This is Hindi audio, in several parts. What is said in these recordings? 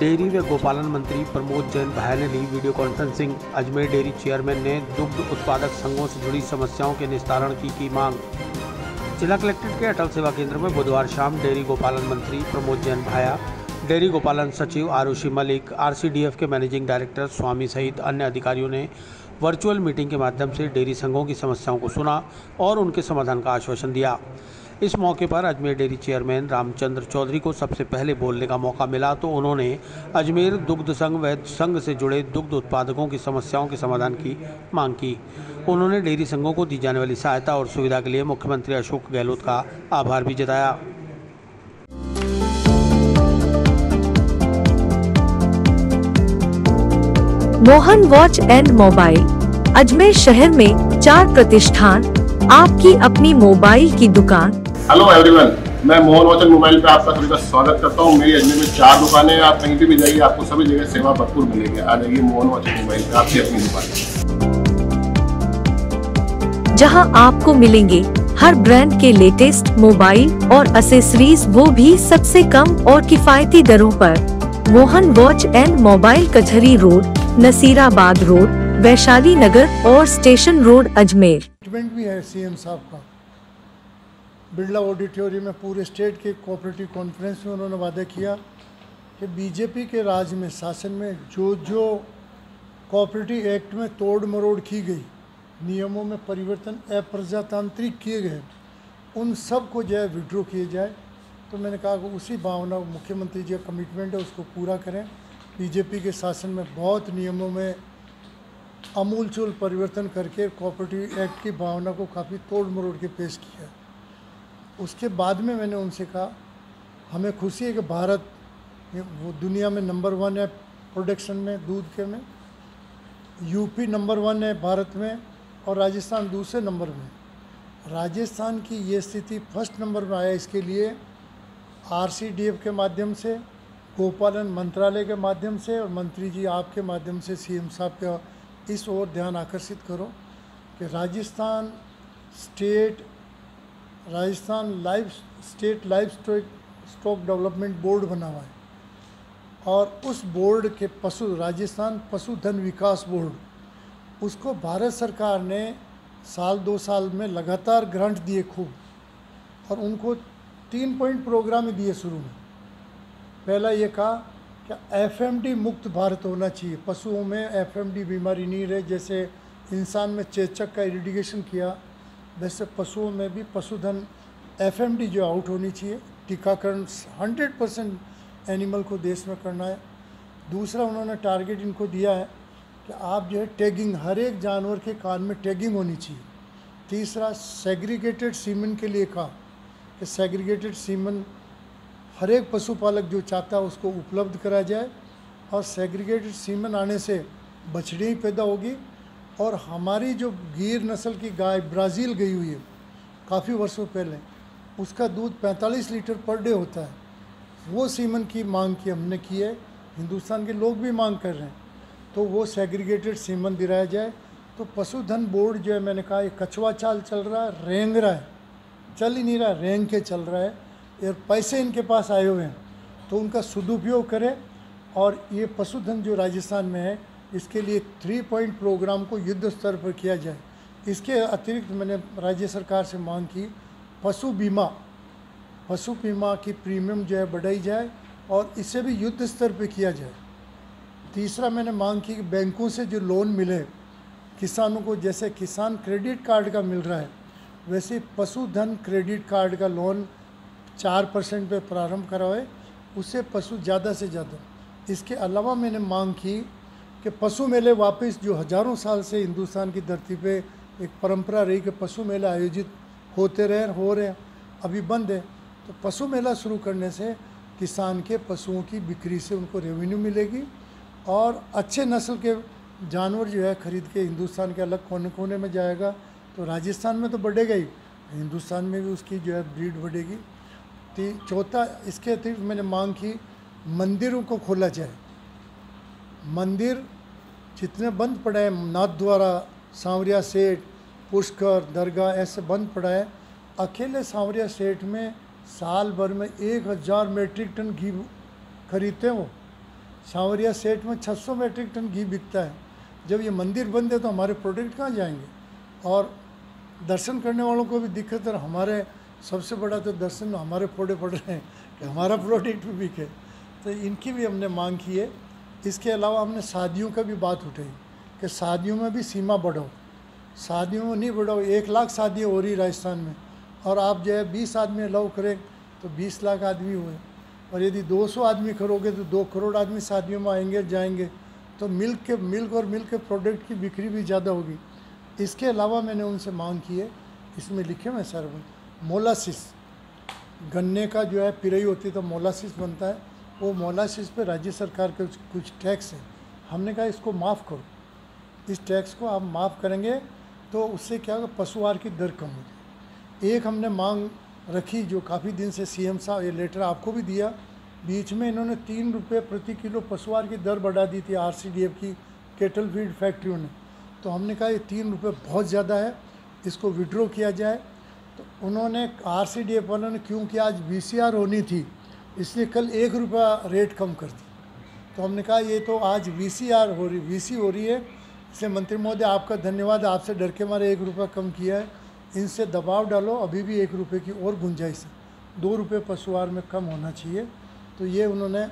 डेयरी व गोपालन मंत्री प्रमोद जैन भाया ने ली video conferencing. Ajmer dairy chairman ने दुग्ध उत्पादक संघों से जुड़ी समस्याओं के निस्तारण की मांग। जिला कलेक्ट्रेट के अटल सेवा केंद्र में बुधवार शाम डेयरी गोपालन मंत्री प्रमोद जैन भाया, डेयरी गोपालन सचिव आरुषि मलिक, आरसीडीएफ के मैनेजिंग डायरेक्टर स्वामी सहित अन्य अधिकारियों ने वर्चुअल मीटिंग के माध्यम से डेयरी संघों की समस्याओं को सुना और उनके समाधान का आश्वासन दिया। इस मौके पर अजमेर डेयरी चेयरमैन रामचंद्र चौधरी को सबसे पहले बोलने का मौका मिला तो उन्होंने अजमेर दुग्ध संघ व संघ से जुड़े दुग्ध उत्पादकों की समस्याओं के समाधान की मांग की। उन्होंने डेयरी संघों को दी जाने वाली सहायता और सुविधा के लिए मुख्यमंत्री अशोक गहलोत का आभार भी जताया। Mohan watch and mobile, Ajmer शहर में 4 प्रतिष्ठान, आपकी अपनी मोबाइल की दुकान। हेलो एवरीवन, मैं मोहन वॉच एंड मोबाइल पे आपका सभी का स्वागत करता हूँ। मेरी अजमेर में 4 दुकानें हैं। आप कहीं पे भी जाइए, आपको सभी जगह सेवा भरपूर मिलेगी। आ जाइए मोहन वॉच एंड मोबाइल पे, आपकी अपनी दुकान, जहां आपको मिलेंगे हर ब्रांड के लेटेस्ट मोबाइल और एक्सेसरीज, वो भी सबसे कम और किफायती दरों पर। मोहन वॉच एंड मोबाइल, कचहरी रोड, नसीराबाद रोड, वैशाली नगर और स्टेशन रोड, अजमेर। इवेंट भी है सीएम साहब का बिरला ऑडिटोरियम में। पूरे स्टेट के कोऑपरेटिव कॉन्फ्रेंस में उन्होंने वादा किया कि बीजेपी के राज में, शासन में जो कोऑपरेटिव एक्ट में तोड़ मरोड़ की गई, नियमों में परिवर्तन अप्रजातांत्रिक किए गए, उन सब को जो है विड्रॉ किए जाए। तो मैंने कहा कि उसी भावना, मुख्यमंत्री जी का कमिटमेंट है, उसको पूरा करें। बीजेपी के शासन में बहुत नियमों में अमूलचूल परिवर्तन करके कोऑपरेटिव एक्ट की भावना को काफ़ी तोड़ मरोड़ के पेश किया। उसके बाद में मैंने उनसे कहा, हमें खुशी है कि भारत वो दुनिया में नंबर 1 है प्रोडक्शन में, दूध के में। यूपी नंबर 1 है भारत में और राजस्थान दूसरे नंबर में। राजस्थान की ये स्थिति फर्स्ट नंबर में आया, इसके लिए आरसीडीएफ के माध्यम से, गोपालन मंत्रालय के माध्यम से और मंत्री जी आपके माध्यम से सीएम साहब का इस ओर ध्यान आकर्षित करो कि Rajasthan live stock development board बना हुआ है और उस बोर्ड के राजस्थान पशुधन विकास बोर्ड, उसको भारत सरकार ने साल 2 साल में लगातार ग्रांट दिए खूब, और उनको 3 पॉइंट प्रोग्राम दिए शुरू में। पहला ये कहा कि एफएमडी मुक्त भारत होना चाहिए, पशुओं में एफएमडी बीमारी नहीं रहे। जैसे इंसान में चेचक का इरिडिकेशन किया, वैसे पशुओं में भी पशुधन एफएमडी जो आउट होनी चाहिए। टीकाकरण 100% एनिमल को देश में करना है। दूसरा उन्होंने टारगेट इनको दिया है कि आप जो है टैगिंग, हर एक जानवर के कान में टैगिंग होनी चाहिए। तीसरा सेग्रीगेटेड सीमन के लिए कहा कि सेग्रीगेटेड सीमन हर एक पशुपालक जो चाहता है उसको उपलब्ध कराया जाए, और सेग्रीगेटेड सीमन आने से बछड़ियाँ ही पैदा होगी। और हमारी जो गिर नस्ल की गाय ब्राज़ील गई हुई है काफ़ी वर्षों पहले, उसका दूध 45 लीटर पर डे होता है। वो सीमन की मांग की हमने की है, हिंदुस्तान के लोग भी मांग कर रहे हैं, तो वो सेग्रीगेटेड सीमन दिलाया जाए। तो पशुधन बोर्ड जो है, मैंने कहा ये कछुआ चाल चल रहा है, रेंग रहा है, चल ही नहीं रहा, रेंग के चल रहा है, और पैसे इनके पास आए हुए हैं, तो उनका सदुपयोग करें। और ये पशुधन जो राजस्थान में है, इसके लिए 3 पॉइंट प्रोग्राम को युद्ध स्तर पर किया जाए। इसके अतिरिक्त मैंने राज्य सरकार से मांग की, पशु बीमा की प्रीमियम जो है बढ़ाई जाए और इसे भी युद्ध स्तर पर किया जाए। तीसरा मैंने मांग की कि बैंकों से जो लोन मिले किसानों को, जैसे किसान क्रेडिट कार्ड का मिल रहा है, वैसे पशुधन क्रेडिट कार्ड का लोन 4% पे प्रारंभ कराए, उससे पशु ज़्यादा से ज़्यादा। इसके अलावा मैंने मांग की कि पशु मेले वापस, जो हज़ारों साल से हिंदुस्तान की धरती पे एक परंपरा रही कि पशु मेले आयोजित हो रहे हैं, अभी बंद है, तो पशु मेला शुरू करने से किसान के पशुओं की बिक्री से उनको रेवेन्यू मिलेगी और अच्छे नस्ल के जानवर जो है खरीद के हिंदुस्तान के अलग कोने कोने में जाएगा। तो राजस्थान में तो बढ़ेगा ही, हिंदुस्तान में भी उसकी जो है ब्रीड बढ़ेगी। चौथा, इसके अतिरिक्त मैंने मांग की मंदिरों को खोला जाए। मंदिर जितने बंद पड़े हैं, नाथ द्वारा, सांवरिया सेठ, पुष्कर, दरगाह, ऐसे बंद पड़ा है। अकेले सांवरिया सेठ में साल भर में 1000 मेट्रिक टन घी खरीदते हैं वो, सांवरिया सेठ में 600 मेट्रिक टन घी बिकता है। जब ये मंदिर बंद है तो हमारे प्रोडक्ट कहाँ जाएंगे? और दर्शन करने वालों को भी दिक्कत है, हमारे सबसे बड़ा तो दर्शन हमारे फोड़े पड़ रहे हैं कि हमारा प्रोडक्ट भी बिके। तो इनकी भी हमने मांग की है। इसके अलावा हमने शादियों का भी बात उठाई कि शादियों में भी सीमा बढ़ाओ, शादियों में नहीं बढ़ाओ। 1 लाख शादियाँ हो रही राजस्थान में, और आप जो है 20 आदमी अलाउ करें तो 20 लाख आदमी हुए, और यदि 200 आदमी करोगे तो 2 करोड़ आदमी शादियों में आएंगे जाएंगे, तो मिल्क और मिल्क के प्रोडक्ट की बिक्री भी ज़्यादा होगी। इसके अलावा मैंने उनसे मांग की है, इसमें लिखे हुए सर, मोलासिस, गन्ने का जो है पिरई होती है तो मोलासिस बनता है, वो मोलासिस पे राज्य सरकार के कुछ टैक्स है। हमने कहा इसको माफ़ करो, इस टैक्स को आप माफ़ करेंगे तो उससे क्या होगा, पशु आहार की दर कम होगी। एक हमने मांग रखी जो काफ़ी दिन से सीएम साहब, ये लेटर आपको भी दिया, बीच में इन्होंने 3 रुपये प्रति किलो पशु आहार की दर बढ़ा दी थी RCDF की केटल फीड फैक्ट्रियों ने। तो हमने कहा ये 3 रुपये बहुत ज़्यादा है, इसको विड्रॉ किया जाए। तो उन्होंने RCDF वालों ने, क्योंकि आज VCR होनी थी इसलिए कल 1 रुपया रेट कम कर दी। तो हमने कहा ये तो आज VCR हो रही, VC हो रही है, इसलिए मंत्री महोदय आपका धन्यवाद, आपसे डर के मारे 1 रुपया कम किया है। इनसे दबाव डालो, अभी भी 1 रुपये की और गुंजाइश है, 2 रुपये पशु आहार में कम होना चाहिए। तो ये उन्होंने,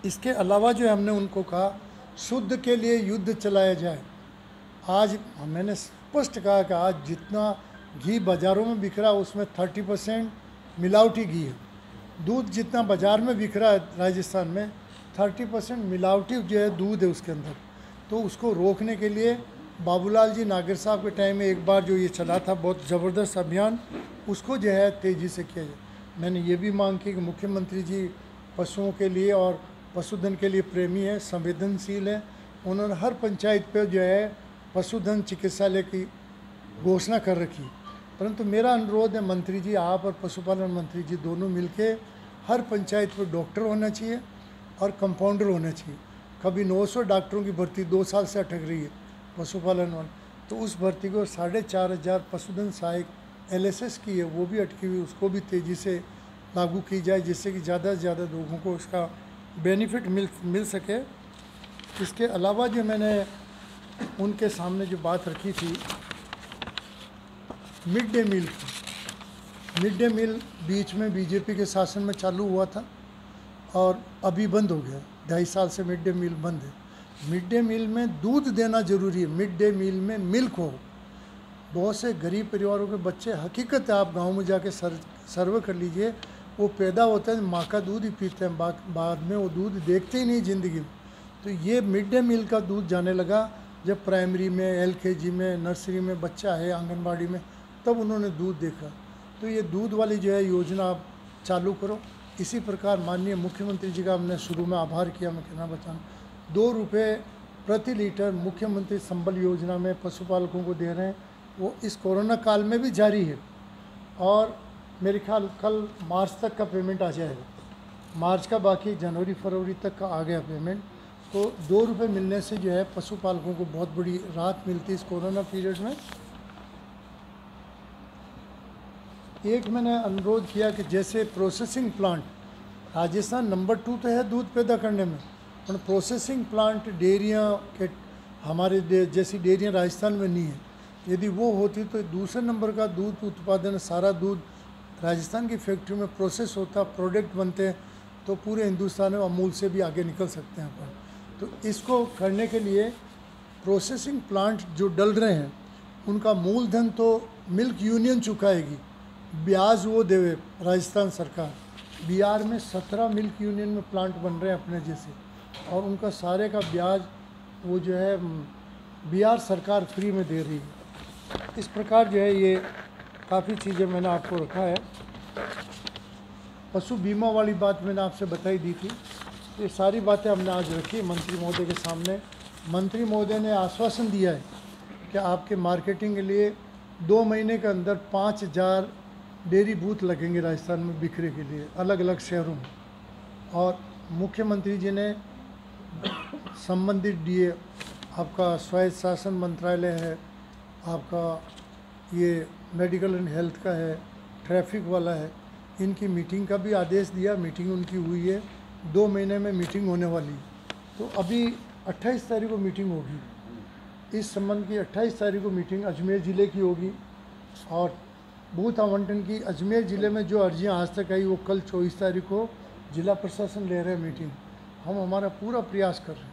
इसके अलावा जो हमने उनको कहा शुद्ध के लिए युद्ध चलाया जाए। आज मैंने स्पष्ट कहा कि आज जितना घी बाज़ारों में बिक रहा है उसमें 30% मिलावटी घी है। दूध जितना बाज़ार में बिक रहा है राजस्थान में 30% मिलावटी जो है दूध है उसके अंदर। तो उसको रोकने के लिए बाबूलाल जी नागर साहब के टाइम में एक बार जो ये चला था बहुत ज़बरदस्त अभियान, उसको जो है तेज़ी से किया जाए। मैंने ये भी मांग की कि मुख्यमंत्री जी पशुओं के लिए और पशुधन के लिए प्रेमी है, संवेदनशील है। उन्होंने हर पंचायत पे जो है पशुधन चिकित्सालय की घोषणा कर रखी। परंतु मेरा अनुरोध है मंत्री जी, आप और पशुपालन मंत्री जी दोनों मिलके हर पंचायत पर डॉक्टर होना चाहिए और कंपाउंडर होना चाहिए। कभी 900 डॉक्टरों की भर्ती 2 साल से अटक रही है पशुपालन वाले, तो उस भर्ती को 4500 पशुधन सहायक LSS की है वो भी अटकी हुई, उसको भी तेज़ी से लागू की जाए जिससे कि ज़्यादा से ज़्यादा लोगों को इसका बेनिफिट मिल सके। इसके अलावा जो मैंने उनके सामने जो बात रखी थी मिड डे मील की, मिड डे मील बीच में बीजेपी के शासन में चालू हुआ था और अभी बंद हो गया, 2.5 साल से मिड डे मील बंद है। मिड डे मील में दूध देना ज़रूरी है, मिड डे मील में मिल्क हो। बहुत से गरीब परिवारों के बच्चे, हकीकत है आप गांव में जाके सर्वे कर लीजिए, वो पैदा होते हैं माँ का दूध ही पीते हैं, बाद में वो दूध देखते ही नहीं ज़िंदगी में। तो ये मिड डे मील का दूध जाने लगा जब प्राइमरी में, LKG में, नर्सरी में बच्चा है, आंगनबाड़ी में, तब उन्होंने दूध देखा। तो ये दूध वाली जो है योजना आप चालू करो। इसी प्रकार माननीय मुख्यमंत्री जी का हमने शुरू में आभार किया, मैं कहना बचाना, 2 रुपये प्रति लीटर मुख्यमंत्री संबल योजना में पशुपालकों को दे रहे हैं, वो इस कोरोना काल में भी जारी है। और मेरे ख्याल कल मार्च तक का पेमेंट आ जाएगा, मार्च का बाकी जनवरी फरवरी तक का आ गया पेमेंट। तो 2 रुपये मिलने से जो है पशुपालकों को बहुत बड़ी राहत मिलती है इस कोरोना पीरियड में। एक मैंने अनुरोध किया कि जैसे प्रोसेसिंग प्लांट, राजस्थान नंबर 2 तो है दूध पैदा करने में, पर प्रोसेसिंग प्लांट डेयरियाँ के हमारे जैसी डेयरियाँ राजस्थान में नहीं है। यदि वो होती तो दूसरे नंबर का दूध उत्पादन, सारा दूध राजस्थान की फैक्ट्री में प्रोसेस होता, प्रोडक्ट बनते हैं, तो पूरे हिंदुस्तान में अमूल से भी आगे निकल सकते हैं अपन। तो इसको करने के लिए प्रोसेसिंग प्लांट जो डल रहे हैं उनका मूलधन तो मिल्क यूनियन चुकाएगी, ब्याज वो देवे राजस्थान सरकार। बिहार में 17 मिल्क यूनियन में प्लांट बन रहे हैं अपने जैसे, और उनका सारे का ब्याज वो जो है बिहार सरकार फ्री में दे रही है। इस प्रकार जो है ये काफ़ी चीज़ें मैंने आपको रखा है। पशु बीमा वाली बात मैंने आपसे बताई दी थी, ये सारी बातें हमने आज रखी मंत्री महोदय के सामने। मंत्री महोदय ने आश्वासन दिया है कि आपके मार्केटिंग के लिए 2 महीने के अंदर 5000 डेयरी बूथ लगेंगे राजस्थान में बिक्री के लिए अलग अलग शहरों में। और मुख्यमंत्री जी ने संबंधित DA, आपका स्वायत्त शासन मंत्रालय है, आपका ये मेडिकल एंड हेल्थ का है, ट्रैफिक वाला है, इनकी मीटिंग का भी आदेश दिया। मीटिंग उनकी हुई है, 2 महीने में मीटिंग होने वाली। तो अभी 28 तारीख को मीटिंग होगी, इस संबंध की 28 तारीख को मीटिंग अजमेर ज़िले की होगी। और बूथ आवंटन की अजमेर ज़िले में जो अर्जियां आज तक आई वो कल 24 तारीख को जिला प्रशासन ले रहे हैं मीटिंग। हम हमारा पूरा प्रयास कर रहे हैं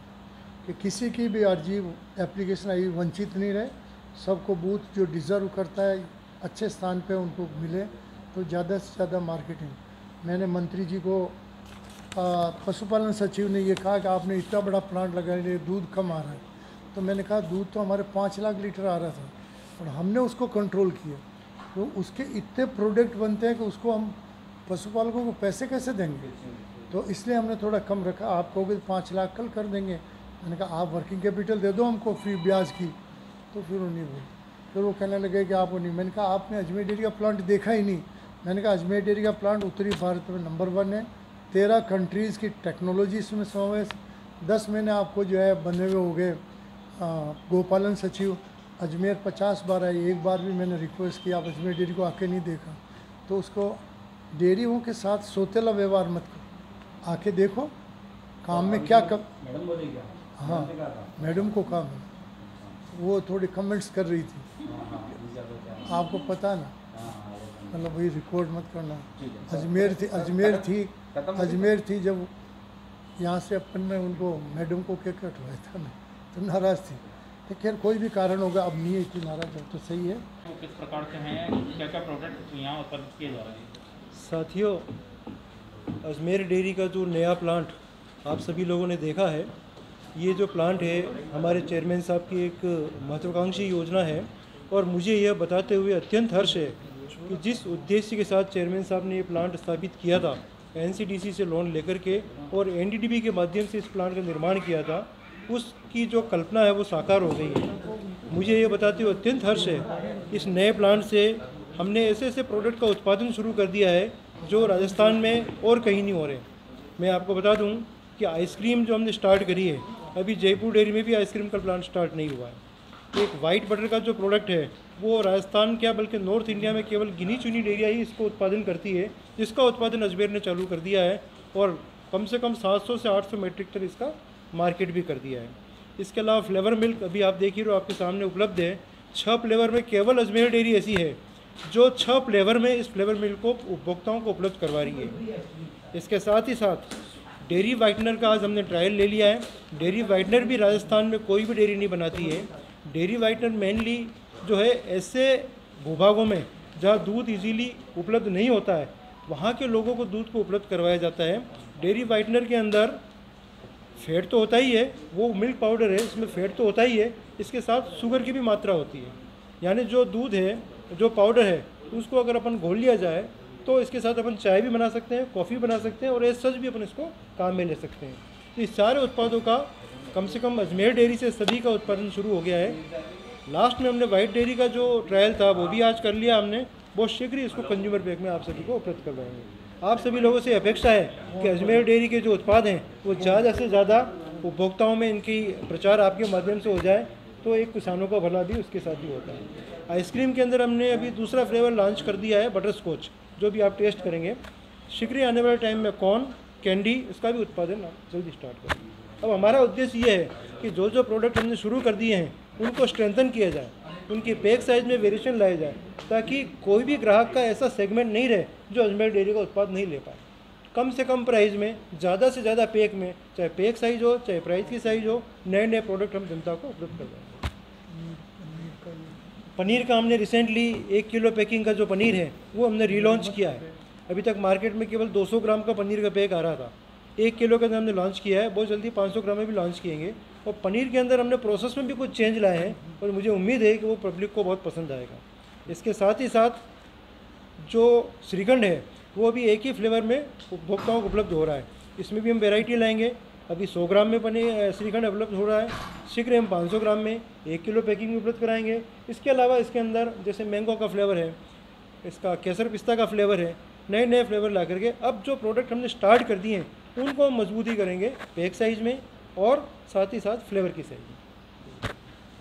कि किसी की भी अर्जी एप्लीकेशन आई वंचित नहीं रहे, सबको बूथ जो डिज़र्व करता है अच्छे स्थान पे उनको मिले, तो ज़्यादा से ज़्यादा मार्केटिंग। मैंने मंत्री जी को पशुपालन सचिव ने ये कहा कि आपने इतना बड़ा प्लांट लगाया है, दूध कम आ रहा है। तो मैंने कहा दूध तो हमारे 5 लाख लीटर आ रहा था और हमने उसको कंट्रोल किया। तो उसके इतने प्रोडक्ट बनते हैं कि उसको हम पशुपालकों को पैसे कैसे देंगे, तो इसलिए हमने थोड़ा कम रखा। आप कहोगे 5 लाख कल कर देंगे, मैंने कहा आप वर्किंग कैपिटल दे दो हमको फ्री ब्याज की। तो फिर वो नहीं बोले, फिर वो कहने लगे कि आप वो नहीं। मैंने कहा आपने अजमेर डेयरी का प्लांट देखा ही नहीं। मैंने कहा अजमेर डेयरी का प्लांट उत्तरी भारत में नंबर 1 है, 13 कंट्रीज़ की टेक्नोलॉजी इसमें समावेश। 10 महीने आपको जो है बने हुए हो गए। गोपालन सचिव अजमेर 50 बार आई, एक बार भी मैंने रिक्वेस्ट किया आप अजमेर डेयरी को आके नहीं देखा। तो उसको डेयरियों के साथ सौतेला व्यवहार मत करो, आके देखो काम में क्या मैडम बोली क्या? हाँ मैडम को काम है, वो थोड़ी कमेंट्स कर रही थी, आपको पता ना, मतलब वही रिकॉर्ड मत करना। अजमेर थी जब यहाँ से अपन ने उनको मैडम को क्या कटवाया था ना, तो नाराज़ थी। तो खैर कोई भी कारण होगा, अब नहीं है इतनी नाराज़, तो सही है। तो किस प्रकार से हैं, क्या क्या प्रोडक्ट यहाँ उत्पादित किए जा रहे हैं? साथियों, अजमेर डेयरी का जो नया प्लांट आप सभी लोगों ने देखा है, ये जो प्लांट है हमारे चेयरमैन साहब की एक महत्वाकांक्षी योजना है। और मुझे यह बताते हुए अत्यंत हर्ष है कि जिस उद्देश्य के साथ चेयरमैन साहब ने ये प्लांट स्थापित किया था, एनसीडीसी से लोन लेकर के और एनडीडीबी के माध्यम से इस प्लांट का निर्माण किया था, उसकी जो कल्पना है वो साकार हो गई है। मुझे ये बताते हुए अत्यंत हर्ष है, इस नए प्लांट से हमने ऐसे ऐसे प्रोडक्ट का उत्पादन शुरू कर दिया है जो राजस्थान में और कहीं नहीं हो रहे। मैं आपको बता दूं कि आइसक्रीम जो हमने स्टार्ट करी है, अभी जयपुर डेयरी में भी आइसक्रीम का प्लांट स्टार्ट नहीं हुआ है। एक वाइट बटर का जो प्रोडक्ट है वो राजस्थान क्या बल्कि नॉर्थ इंडिया में केवल गिनी चुनी डेयरियाँ ही इसको उत्पादन करती है, जिसका उत्पादन अजमेर ने चालू कर दिया है और कम से कम 700 से 800 मीट्रिक टन इसका मार्केट भी कर दिया है। इसके अलावा फ्लेवर मिल्क अभी आप देख ही रहे हो, आपके सामने उपलब्ध है। 6 फ्लेवर में केवल अजमेर डेयरी ऐसी है जो 6 फ्लेवर में इस फ्लेवर मिल्क को उपभोक्ताओं को उपलब्ध करवा रही है। इसके साथ ही साथ डेयरी वाइटनर का आज हमने ट्रायल ले लिया है। डेयरी वाइटनर भी राजस्थान में कोई भी डेयरी नहीं बनाती है। डेयरी वाइटनर मेनली जो है ऐसे भूभागों में जहाँ दूध इजीली उपलब्ध नहीं होता है, वहाँ के लोगों को दूध को उपलब्ध करवाया जाता है। डेयरी वाइटनर के अंदर फैट तो होता ही है, वो मिल्क पाउडर है, इसमें फैट तो होता ही है, इसके साथ शुगर की भी मात्रा होती है। यानी जो दूध है, जो पाउडर है, उसको अगर अपन घोल लिया जाए तो इसके साथ अपन चाय भी बना सकते हैं, कॉफ़ी बना सकते हैं और एज सच भी अपन इसको काम में ले सकते हैं। तो इस सारे उत्पादों का कम से कम अजमेर डेयरी से सभी का उत्पादन शुरू हो गया है। लास्ट में हमने वाइट डेयरी का जो ट्रायल था वो भी आज कर लिया हमने। बहुत शीघ्र ही इसको कंज्यूमर पैक में आप सभी को उपलब्ध करवाएंगे। आप सभी लोगों से अपेक्षा है कि अजमेर डेयरी के जो उत्पाद हैं वो ज़्यादा से ज़्यादा उपभोक्ताओं में इनकी प्रचार आपके माध्यम से हो जाए, तो एक किसानों का भला भी उसके साथ ही होता है। आइसक्रीम के अंदर हमने अभी दूसरा फ्लेवर लॉन्च कर दिया है, बटर स्कॉच, जो भी आप टेस्ट करेंगे। शीघ्र आने वाले टाइम में कॉर्न कैंडी, इसका भी उत्पादन आप जल्दी स्टार्ट करेंगे। अब हमारा उद्देश्य ये है कि जो जो प्रोडक्ट हमने शुरू कर दिए हैं उनको स्ट्रेंथन किया जाए, उनकी पैक साइज में वेरिएशन लाया जाए, ताकि कोई भी ग्राहक का ऐसा सेगमेंट नहीं रहे जो अजमेर डेयरी का उत्पाद नहीं ले पाए। कम से कम प्राइस में ज़्यादा से ज़्यादा पैक में, चाहे पैक साइज हो चाहे प्राइस की साइज हो, नए नए प्रोडक्ट हम जनता को उपलब्ध करवाएंगे। पनीर का हमने रिसेंटली 1 किलो पैकिंग का जो पनीर है वो हमने रीलॉन्च किया है। अभी तक मार्केट में केवल 200 ग्राम का पनीर का पैक आ रहा था, 1 किलो के अंदर हमने लॉन्च किया है। बहुत जल्दी 500 ग्राम में भी लॉन्च किएंगे। और पनीर के अंदर हमने प्रोसेस में भी कुछ चेंज लाए हैं और मुझे उम्मीद है कि वो पब्लिक को बहुत पसंद आएगा। इसके साथ ही साथ जो श्रीखंड है वो भी एक ही फ्लेवर में उपभोक्ताओं को उपलब्ध हो रहा है। इसमें भी हम वेराइटी लाएंगे। अभी 100 ग्राम में पनीर श्रीखंड उपलब्ध हो रहा है, शीघ्र हम 500 ग्राम में 1 किलो पैकिंग में उपलब्ध कराएंगे। इसके अलावा इसके अंदर जैसे मैंगो का फ्लेवर है, इसका केसर पिस्ता का फ्लेवर है, नए नए फ्लेवर ला करके अब जो प्रोडक्ट हमने स्टार्ट कर दिए हैं उनको हम मजबूती करेंगे पैक साइज़ में और साथ ही साथ फ्लेवर की साइज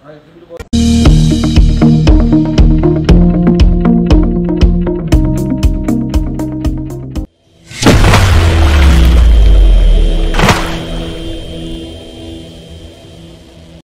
में।